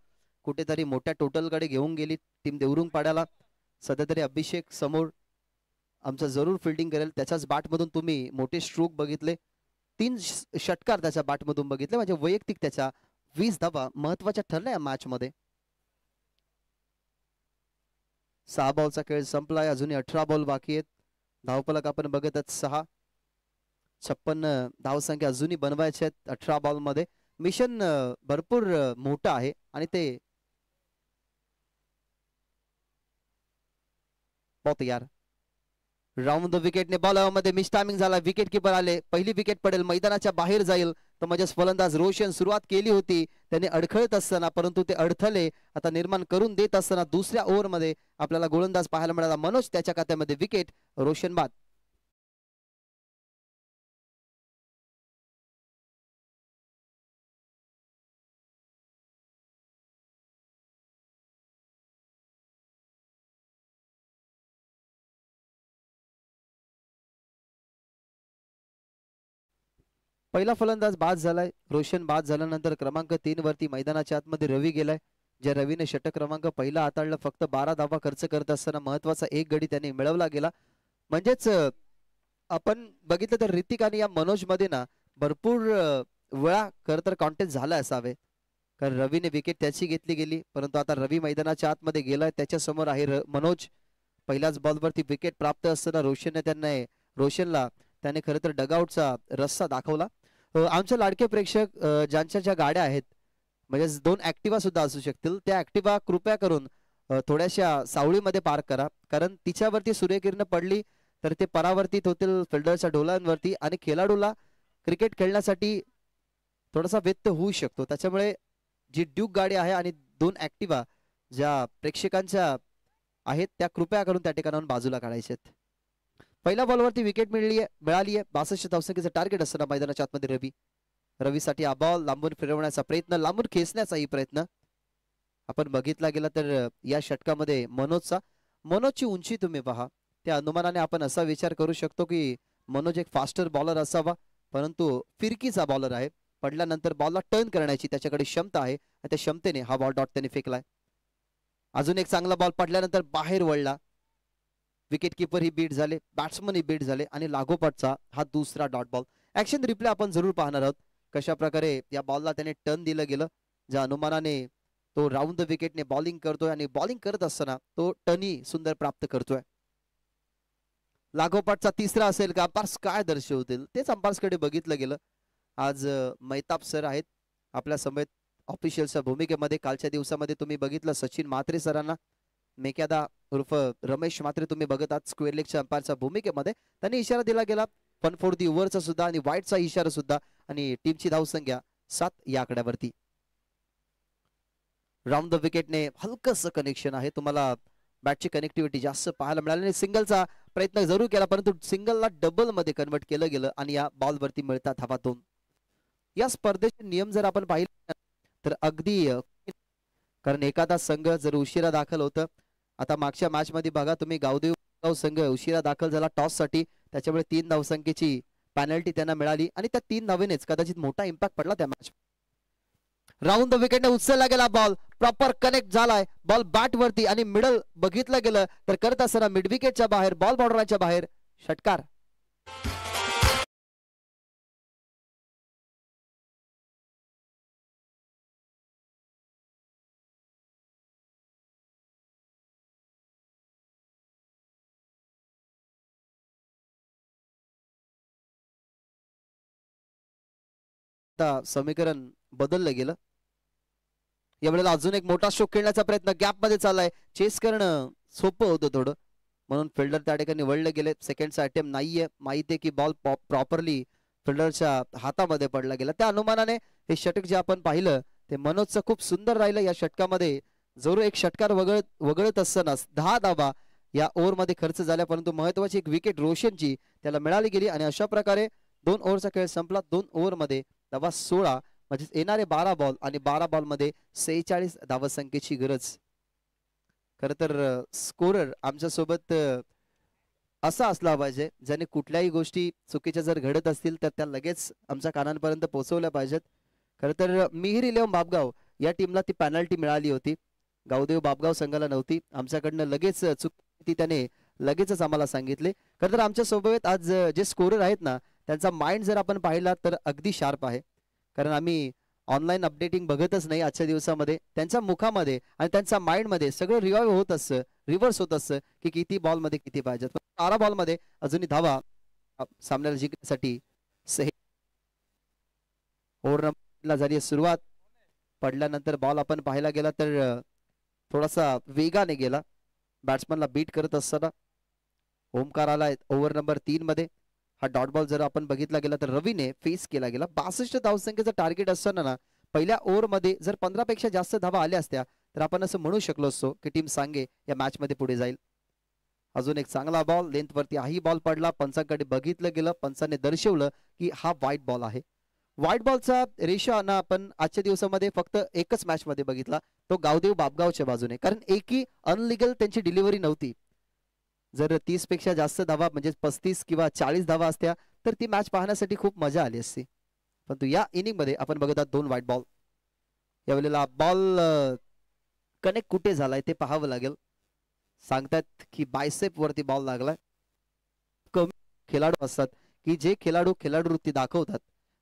Speaker 1: कुठेतरी मोठ्या टोटलकडे घेऊन गेली टीम देवरुंगपाड्याला. सध्या तरी अभिषेक समोर आमचं जरूर फिल्डिंग करेल, त्याच्याच बॅटमधून तुम्ही मोठे स्ट्रोक बघितले, 3 षटकार त्याच्या बॅटमधून बघितले, म्हणजे वैयक्तिक त्याच्या 20 धावा महत्वाच्या ठरल्या या मॅच मध्ये. 6 बॉलचा खेळ संपलाय, अजूनही 18 बॉल बाकी आहेत. धावफलक आपण बघतच 6, 56 धावसंख्या अजूनही बनवायच्या आहेत 18 बॉल मध्ये. मिशन भरपूर मोठं आहे आणि ते बहुत यार. राऊंड द विकेटने बॉल मध्ये मिस टायमिंग झाला, विकेट किपर आले, पहिली विकेट पडेल, मैदानाच्या बाहेर जाईल. तर म्हणजेच फलंदाज रोशन सुरुवात केली होती त्याने अडखळत असताना, परंतु ते अडथळे आता निर्माण करून देत असताना दुसऱ्या ओव्हर मध्ये आपल्याला गोलंदाज पाहायला मिळाला मनोज, त्याच्या खात्यामध्ये विकेट, रोशन बाद. पहिला फलंदाज बाद झालाय, रोशन बाद झाल्यानंतर क्रमांक 3 वरती मैदानाच्या आतमध्ये रवी गेलाय. ज्या रवीने षटक क्रमांक पहिला हाताळला, फक्त 12 धावा खर्च करत असताना महत्वाचा एक गडी त्याने मिळवला गेला. म्हणजेच आपण बघितलं तर ऋतिक आणि या मनोज मध्ये ना भरपूर वेळा खरं तर कॉन्टेस्ट झाला असावे, कारण रवीने विकेट त्याची घेतली गेली, परंतु आता रवी मैदानाच्या आतमध्ये गेलाय, त्याच्या समोर आहे मनोज. पहिल्याच बॉलवरती विकेट प्राप्त असताना रोशनला त्याने खरं तर डगआउटचा रस्ता दाखवला. आमचे लाडके प्रेक्षक ज्यांच्या ज्या गाड्या आहेत, म्हणजे 2 ऍक्टिव्हा सुद्धा असू शकतील, त्या ऍक्टिव्हा कृपया करून थोड्याशा सावळीमध्ये पार्क करा, कारण तिच्यावरती सूर्यकिरण पडली तर ते परावर्तित होतील फिल्डरच्या डोळ्यांवरती आणि खेळाडूला क्रिकेट खेळण्यासाठी थोडासा व्यत्यय होऊ शकतो. त्याच्यामुळे जी ड्यूक गाडी आहे आणि 2 ऍक्टिव्हा ज्या प्रेक्षकांच्या आहेत त्या कृपया करून त्या ठिकाणाहून बाजूला काढायचे आहेत. पहिल्या बॉलवरती विकेट मिळाली आहे, 62 धावसंख्येचं टार्गेट असताना मैदानाच्या आतमध्ये रवीसाठी हा बॉल लांबून फिरवण्याचा प्रयत्न, लांबून खेचण्याचाही प्रयत्न आपण बघितला गेला तर या षटकामध्ये मनोजची उंची तुम्ही पहा, त्या अनुमानाने आपण असा विचार करू शकतो की मनोज एक फास्टर बॉलर असावा, परंतु फिरकीचा बॉलर आहे. पडल्यानंतर बॉलला टर्न करण्याची त्याच्याकडे क्षमता आहे आणि त्या क्षमतेने हा बॉल डॉट त्याने फेकलाय. अजून एक चांगला बॉल पडल्यानंतर बाहेर वळला, विकेट किपर ही बीट झाले, बॅट्समन ही बीट झाले आणि लागोपाठचा हा दुसरा डॉट बॉल. ऍक्शन रिप्ले आपण जरूर पाहणार आहोत, कशा प्रकारे या बॉलला त्याने टर्न दिलं गेलं, ज्या अनुमानाने तो राऊंड द विकेटने बॉलिंग करतोय आणि बॉलिंग करत असताना तो टर्नही सुंदर प्राप्त करतोय. लागोपाठचा तिसरा असेल का, अंपायर्स काय दर्शवतील तेच अंपायर्सकडे बघितलं गेलं. आज मैताप सर आहेत आपल्या समेत ऑफिशियलच्या भूमिकेमध्ये. कालच्या दिवसामध्ये तुम्ही बघितलं सचिन म्हात्रे सरांना, मेक्यादा उर्फ रमेश म्हात्रे तुम्ही बघत आहात स्क्वेअर लेगच्या अंपायरच्या भूमिकेमध्ये. त्यांनी इशारा दिला गेला 1 फॉर दी ओव्हरचा सुद्धा आणि वाईटचा इशारा सुद्धा, आणि टीमची धावसंख्या 7 या आकड्यावरती. राऊंड द विकेटने हलकस कनेक्शन आहे, तुम्हाला बॅटची कनेक्टिव्हिटी जास्त पाहायला मिळाली आणि सिंगलचा प्रयत्न जरूर केला, परंतु सिंगलला डबल मध्ये कन्वर्ट केलं गेलं आणि या बॉलवरती मिळतात धावा 2. या स्पर्धेचे नियम जर आपण पाहिले तर अगदी, कारण एखादा संघ जर उशिरा दाखल होतं, आता मागच्या मॅच मध्ये बघा तुम्ही गावदेव संघ उशिरा दाखल झाला टॉस साठी, त्याच्यामुळे 3 धावसंख्येची पॅनल्टी त्यांना मिळाली आणि त्या 3 धावेनेच कदाचित मोठा इम्पॅक्ट पडला त्या मॅच. राऊंड द विकेटने उचलला गेला बॉल, प्रॉपर कनेक्ट झालाय बॉल बॅट वरती आणि मिडल बघितलं गेलं तर करत असताना मिड विकेटच्या बाहेर, बॉल बॉर्डरच्या बाहेर षटकार. आता समीकरण बदललं गेलं. यावेळेला अजून एक मोठा स्ट्रोक खेळण्याचा प्रयत्न गॅप मध्ये चाललाय. चेस करणं सोपं होतं थोडं, म्हणून फिल्डर त्या ठिकाणी वळले गेले. सेकंडचा अटेम्प्ट नाहीये. माहिती आहे की बॉल प्रॉपरली फिल्डरच्या हातामध्ये पडला गेला. त्या अनुमानाने हे षटक जे आपण पाहिलं ते मनोजचं खूप सुंदर राहिलं. या षटकामध्ये जरूर एक षटकार वगळत असताना 10 धावा या ओव्हरमध्ये खर्च झाल्या, परंतु महत्वाची एक विकेट रोशनची त्याला मिळाली गेली आणि अशा प्रकारे 2 ओव्हरचा खेळ संपला. 2 ओव्हरमध्ये धावा 16, म्हणजे येणारे 12 बॉल आणि 12 बॉलमध्ये 46 धावसंख्येची गरज. खर तर स्कोरर आमच्या सोबत असा असला पाहिजे ज्याने कुठल्याही गोष्टी चुकीच्या जर घडत असतील तर त्या लगेच आमच्या कानांपर्यंत पोहोचवल्या पाहिजेत. खर तर मिहिर इलेव्हन बापगाव या टीमला ती पेनल्टी मिळाली होती, गावदेव बापगाव संघाला नव्हती. आमच्याकडनं लगेच चुकी त्याने लगेचच आम्हाला सांगितले. खर तर आमच्या सोबत आज जे स्कोरर आहेत ना, त्यांचा माइंड जर आपण पाहिला तर अगदी शार्प आहे. कारण आम्ही ऑनलाईन अपडेटिंग बघतच नाही आजच्या दिवसामध्ये. त्यांच्या मुखामध्ये आणि त्यांच्या माइंडमध्ये सगळं रिवाइव्ह होत असतं, रिव्हर्स होत असतं की किती बॉलमध्ये किती पाहिजेत. 12 बॉलमध्ये अजूनही धावा सामन्याला जिंकण्यासाठी ओव्हरला झाली सुरुवात. पडल्यानंतर बॉल आपण पाहायला गेला तर थोडासा वेगाने गेला. बॅट्समनला बीट करत असताना ओमकार आलाय ओव्हर नंबर 3 मध्ये. हा डॉट बॉल जर आपण बघितला गेला तर रवीने फेस केला गेला. 62 धावसंख्येचं टार्गेट असताना ना पहिल्या ओव्हरमध्ये जर 15 पेक्षा जास्त धावा आल्या असत्या तर आपण असं म्हणू शकलो असतो की टीम सांगे या मॅच मध्ये पुढे जाईल. अजून एक चांगला बॉल लेंथ वरती हाही बॉल पडला. पंचांकडे बघितलं गेलं, पंचाने दर्शवलं की हा व्हाईट बॉल आहे. व्हाईट बॉलचा रेशो ना आपण आजच्या दिवसामध्ये फक्त एकच मॅच मध्ये बघितला, तो गावदेव बापगावच्या बाजूने. कारण एकही अनलिगल त्यांची डिलिव्हरी नव्हती. जर 30 पेक्षा जास्त धावा म्हणजे 35 किंवा 40 धावा असत्या तर ती मॅच पाहण्यासाठी खूप मजा आली असती. परंतु या इनिंग मध्ये आपण बघत आहोत 2 व्हाईट बॉल. यावेळेला बॉल कनेक्ट कुठे झालाय ते पाहावं लागेल. सांगतात की बायसेप वरती बॉल लागलाय. कमी खेळाडू असतात की जे खेळाडू वृत्ती दाखवतात.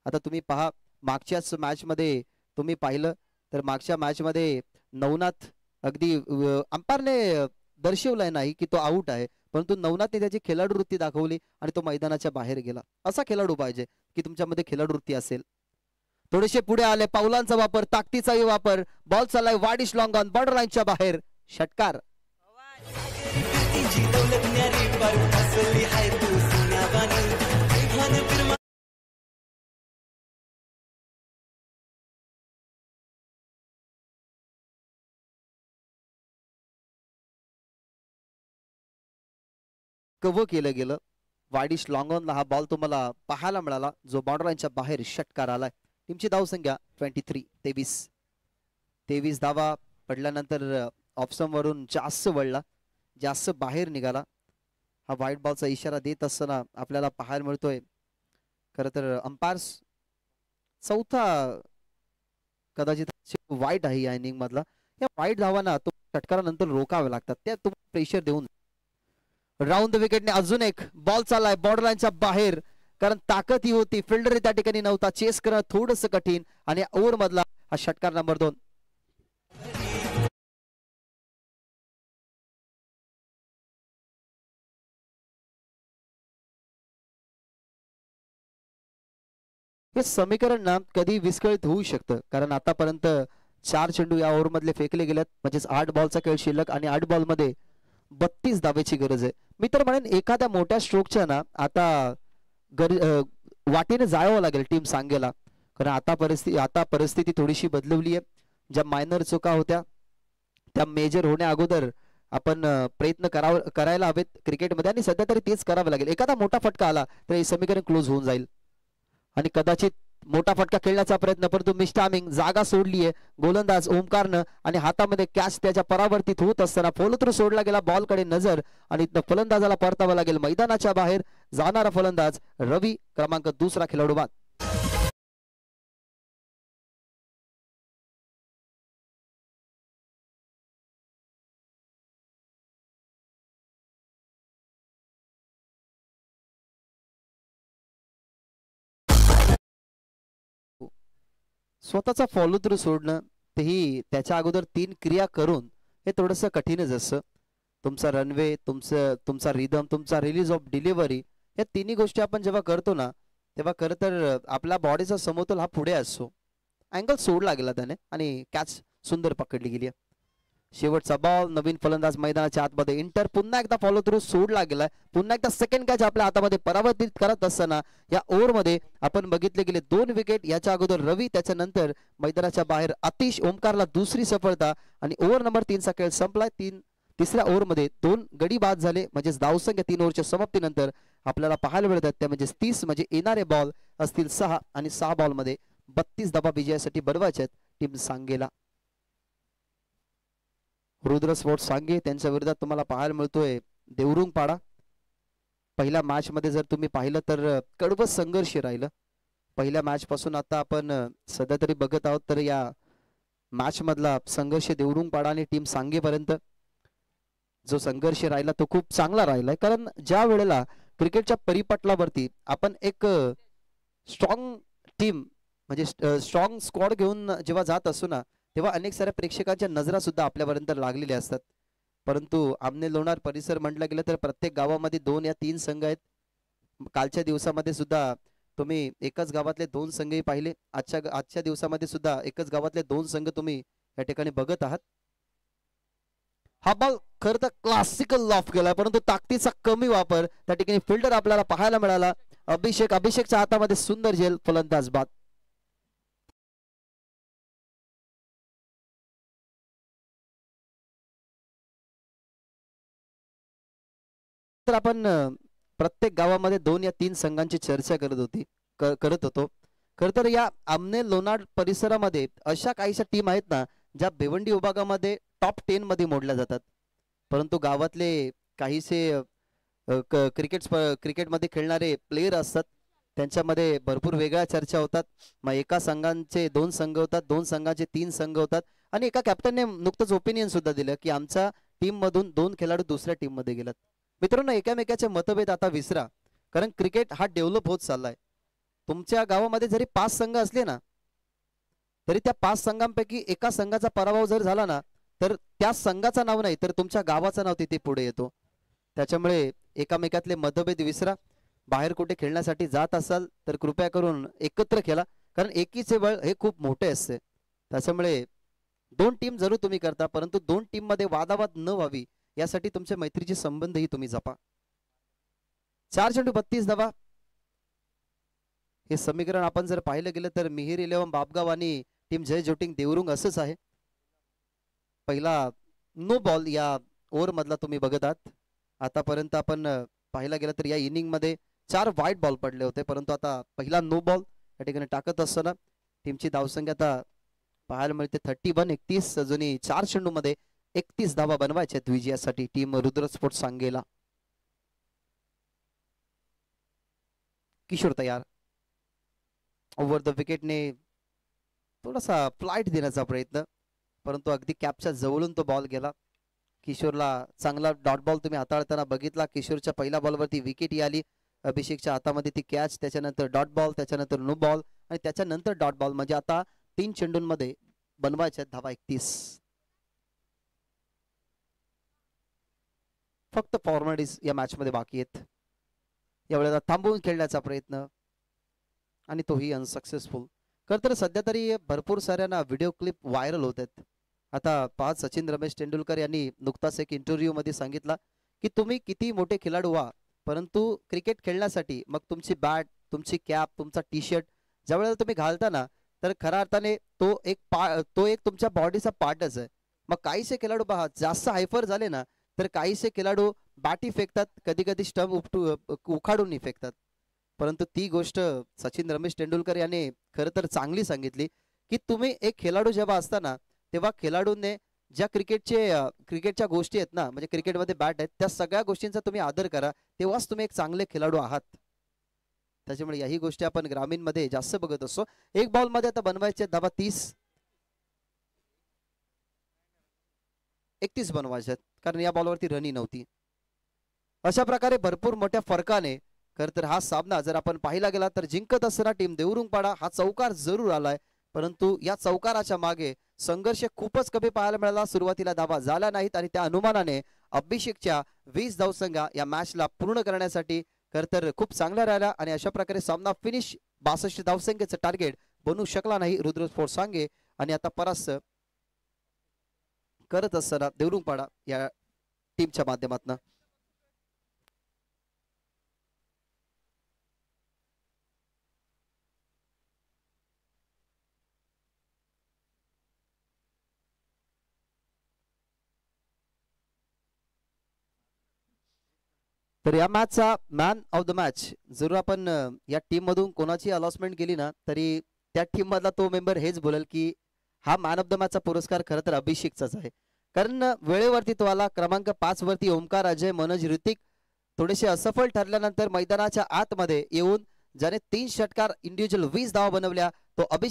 Speaker 1: आता तुम्ही पहा, मागच्याच मॅच मध्ये तुम्ही पाहिलं तर मागच्या मॅच मध्ये नवनाथ अगदी अंपायरने दर्शवलाय नाही की तो आउट आहे, परंतु नवनाथने त्याची खेळाडू वृत्ती दाखवली आणि तो मैदानाच्या बाहेर गेला. असा खेळाडू पाहिजे की तुमच्यामध्ये खेळाडू वृत्ती असेल. थोडेसे पुढे आले, पावलांचा वापर, ताकदीचाही वापर. बॉल चाललाय वाडिश लॉंग ऑन बॉर्डर लाईनच्या बाहेर. षटकार. कव्हर केलं गेलं. वाडिश लॉंग ऑनला हा बॉल तुम्हाला पाहायला मिळाला जो बॉर्डर लाईनच्या बाहेर षटकार आलाय. टीमची धावसंख्या 23 धावा पडल्यानंतर ऑप्शन वरून जास्त वळला, जास्त बाहेर निघाला. हा व्हाईट बॉलचा इशारा देत असताना आपल्याला पाहायला मिळतोय. खरं तर अंपायर्स चौथा कदाचित वाईट आहे या इनिंग मधला. या वाईट धावांना तो षटकारानंतर रोखावे लागतात, त्या तुम्हाला प्रेशर देऊन. राऊंड द विकेटने अजून एक बॉल चाललाय बॉर्डर लाईनच्या बाहेर. कारण ताकद ही होती, फिल्डर त्या ठिकाणी नव्हता. चेस करणं थोडस कठीण आणि ओव्हर मधला हा षटकार नंबर 2. हे समीकरण ना कधी विस्कळीत होऊ शकतं, कारण आतापर्यंत 4 चेंडू या ओव्हर मधले फेकले गेलेत, म्हणजेच 8 बॉलचा खेळ शिल्लक आणि 8 बॉल मध्ये 32 धावेची गरज आहे. मी तर म्हणेन एखाद्या मोठ्या स्ट्रोकच्या ना आता वाटेने जावं लागेल टीम सांगेला. कारण आता परिस्थिती थोडीशी बदलवली आहे. ज्या मायनर चुका होत्या त्या मेजर होण्या अगोदर आपण प्रयत्न करायला हवेत क्रिकेटमध्ये, आणि सध्या तरी तेच करावं लागेल. एखादा मोठा फटका आला तर हे समीकरण क्लोज होऊन जाईल आणि कदाचित मोठा फटका खेळण्याचा प्रयत्न, परंतु मिस्टामिंग जागा सोडलीये गोलंदाज ओमकारनं आणि हातामध्ये कॅच त्याच्या परावर्तित होत असताना फॉलोथ्रू सोडला गेला. बॉलकडे नजर आणि फलंदाजाला परतावं लागेल. मैदानाच्या बाहेर जाणारा फलंदाज रवी, क्रमांक 2 खेळाडू बाद. स्वतःचा फॉलो थ्रू सोडणं, तेही त्याच्या अगोदर 3 क्रिया करून, हे थोडंसं कठीणच असतं. तुमचा रनवे, तुमचा रिदम, तुमचा रिलीज ऑफ डिलिव्हरी, या तिन्ही गोष्टी आपण जेव्हा करतो ना तेव्हा खरं तर आपल्या बॉडीचा समतोल हा पुढे असतो. अँगल सोडला गेला त्याने आणि कॅच सुंदर पकडली गेली. शेवटचा बॉल, नवीन फलंदाज मैदानाच्या आतमध्ये इंटर, पुन्हा एकदा फॉलो थ्रू सोडला गेलाय. पुन्हा एकदा सेकंड कॅच आपल्या हातामध्ये परावर्तित करत असताना या ओव्हरमध्ये आपण बघितले गेले 2 विकेट. याच्या अगोदर रवी, त्याच्यानंतर मैदानाच्या बाहेर आतिश. ओमकारला दुसरी सफलता आणि ओव्हर नंबर 3 चा खेळ संपलाय. तिसऱ्या ओव्हरमध्ये 2 गडी बाद झाले. म्हणजेच धावसंख्या 3 ओव्हरच्या समाप्तीनंतर आपल्याला पाहायला मिळतात त्या म्हणजे 30, म्हणजे येणारे बॉल असतील 6 आणि 6 बॉलमध्ये 32 धावा विजयासाठी बनवायचे आहेत टीम सांगेला. रुद्र स्पोर्ट्स सांगे त्यांच्या विरोधात तुम्हाला पाहायला मिळतोय देवरुंग पाडा. पहिल्या मॅच मध्ये जर तुम्ही पाहिलं तर कडवं संघर्ष राहिलं. पहिल्या मॅच पासून आता आपण सध्या तरी बघत आहोत तर या मॅच मधला संघर्ष देवरुंग पाडा आणि टीम सांगेपर्यंत जो संघर्ष राहिला तो खूप चांगला राहिलाय. कारण ज्या वेळेला क्रिकेटच्या परिपटलावरती आपण एक स्ट्रॉंग टीम म्हणजे स्ट्रॉंग स्क्वॉड घेऊन जेव्हा जात असतो ना, तेव्हा अनेक साऱ्या प्रेक्षकांच्या नजरा सुद्धा आपल्यापर्यंत लागलेल्या असतात. परंतु आमने लोणार परिसर म्हटलं गेलं तर प्रत्येक गावामध्ये 2 या 3 संघ आहेत. कालच्या दिवसामध्ये सुद्धा तुम्ही एकाच गावातले 2 संघही पाहिले. आजच्या दिवसामध्ये सुद्धा एकच गावातले 2 संघ तुम्ही या ठिकाणी बघत आहात. हा बॉल खरं तर क्लासिकल लॉफ केला, परंतु ताकदीचा कमी वापर त्या ठिकाणी फिल्डर आपल्याला पाहायला मिळाला. अभिषेकच्या हातामध्ये सुंदर झेल, फलंदाज बाद. तर आपण प्रत्येक गावामध्ये 2 या 3 संघांची चर्चा करत होतो. खरं तर या आमने लोणार परिसरामध्ये अशा काहीशा टीम आहेत ना ज्या भिवंडी विभागामध्ये टॉप 10 मध्ये मोडल्या जातात. परंतु गावातले काहीसे क्रिकेटमध्ये खेळणारे प्लेयर असतात, त्यांच्यामध्ये भरपूर वेगळ्या चर्चा होतात. मग एका संघांचे 2 संघ होतात, 2 संघांचे 3 संघ होतात. आणि एका कॅप्टनने नुकतंच ओपिनियन सुद्धा दिलं की आमच्या टीम मधून 2 खेळाडू दुसऱ्या टीम मध्ये गेलात. मित्रांनो, एकामेकाचे मतभेद आता विसरा, कारण क्रिकेट हा डेव्हलप होत चाललाय. तुमच्या गावामध्ये जरी 5 संघ असले ना, तरी त्या 5 संघांपैकी एका संघाचा पराभव जर झाला ना, तर त्या संघाचं नाव नाही तर तुमच्या गावाचं नाव तिथे पुढे येतो. त्याच्यामुळे एकामेकातले मतभेद विसरा. बाहेर कुठे खेळण्यासाठी जात असाल तर कृपया करून एकत्र खेळा, कारण एकीचे बळ हे खूप मोठे असते. त्याच्यामुळे 2 टीम जरूर तुम्ही करता, परंतु 2 टीम मध्ये वादावाद न व्हावी यासाठी तुमचे मैत्रीचे संबंधही तुम्ही जपा. 4 चेंडू 32 धावा. हे समीकरण आपण जर पाहिलं गेलं तर मिहिर 11 बापगाव आणि टीम जय जोटिंग देवरुंग असंच आहे. पहिला नो बॉल या ओव्हर मधला तुम्ही बघत आहात. आतापर्यंत आपण पाहायला गेलं तर या इनिंग मध्ये 4 वाईट बॉल पडले होते, परंतु आता पहिला नो बॉल या ठिकाणी टाकत असताना टीमची धावसंख्या आता पाहायला मिळते 31-31. अजूनही 4 चेंडू मध्ये 31 धावा बनवायच्या आहेत विजयासाठी टीम रुद्र स्पोर्ट्स सांगेला. किशोर तयार. ओव्हर द विकेटने थोडासा फ्लाइट देण्याचा प्रयत्न, परंतु अगदी कॅपच्या जवळून तो बॉल गेला. किशोरला चांगला डॉट बॉल तुम्ही हाताळताना बघितला. किशोरच्या पहिल्या बॉलवरती विकेट आली. अभिषेकच्या हातामध्ये ती कॅच, त्याच्यानंतर डॉट बॉल, त्याच्यानंतर नो बॉल आणि त्याच्यानंतर डॉट बॉल. म्हणजे आता 3 चेंडूंमध्ये बनवायच्या धावा 31. फक्त फॉर्मॅलिटीज या मॅच मध्ये बाकी आहेत. यावेळेला थांबवून खेळण्याचा प्रयत्न आणि तोही अनसक्सेसफुल. खरं तर सध्या तरी भरपूर साऱ्यांना व्हिडिओ क्लिप व्हायरल होत आहेत. आता पाच सचिन रमेश तेंडुलकर यांनी नुकताच एक इंटरव्ह्यू मध्ये सांगितला की तुम्ही किती मोठे खेळाडू व्हा, परंतु क्रिकेट खेळण्यासाठी मग तुमची बॅट, तुमची कॅप, तुमचा टी शर्ट ज्या वेळेला तुम्ही घालता ना, तर खऱ्या अर्थाने तो एक तुमच्या बॉडीचा पार्टच आहे. मग काहीसे खेळाडू पहा जास्त हायफर झाले ना, तर काहीसे खेळाडू बॅटी फेकतात, कधी कधी स्टंप उखाडून फेकतात. परंतु ती गोष्ट सचिन रमेश तेंडुलकर याने खरं तर चांगली सांगितली की तुम्ही एक खेळाडू जेव्हा असताना तेव्हा खेळाडूने ज्या क्रिकेटच्या गोष्टी आहेत ना, म्हणजे क्रिकेटमध्ये बॅट आहेत, त्या सगळ्या गोष्टींचा तुम्ही आदर करा, तेव्हाच तुम्ही एक चांगले खेळाडू आहात. त्याच्यामुळे याही गोष्टी आपण ग्रामीण मध्ये जास्त बघत असतो. एक बॉल मध्ये आता बनवायचे धावा 31 बनवायचे, कारण या बॉलवरती रनही नव्हती. अशा प्रकारे भरपूर मोठ्या फरकाने खर तर हा सामना जर आपण पाहिला गेला तर जिंकत असताना टीम देवरुंगपाडा हा चौकार जरूर आलाय, परंतु या चौकाराच्या मागे संघर्ष खूपच कमी पाहायला मिळाला. सुरुवातीला धावा झाल्या नाहीत आणि त्या अनुमानाने अभिषेकच्या 20 धावसंख्या या मॅचला पूर्ण करण्यासाठी खर तर खूप चांगला राहिला आणि अशा प्रकारे सामना फिनिश 62 धावसंख्येचं टार्गेट बनू शकला नाही रुद्र स्पोर्ट्स सांगे आणि आता परास्त करत असताना देवरुंगपाडा या टीमच्या माध्यमातून तर या मॅचचा मॅन ऑफ द मॅच जर आपण या टीम मधून कोणाची अलॉटमेंट केली ना तरी त्या टीम मधला तो मेंबर हेच बोलेल की हा मॅन ऑफ द मॅचचा पुरस्कार खरं तर अभिषेकचाच आहे कारण वेळेवरती तो आला क्रमांक 5 वरती ओमकार अजय मनोज ऋतिक थोडेसे असफल ठरल्यानंतर मैदानाच्या आतमध्ये येऊन ज्याने 3 षटकार इंडिव्हिज्युअल 20 धावा बनवल्या तो अभिषेक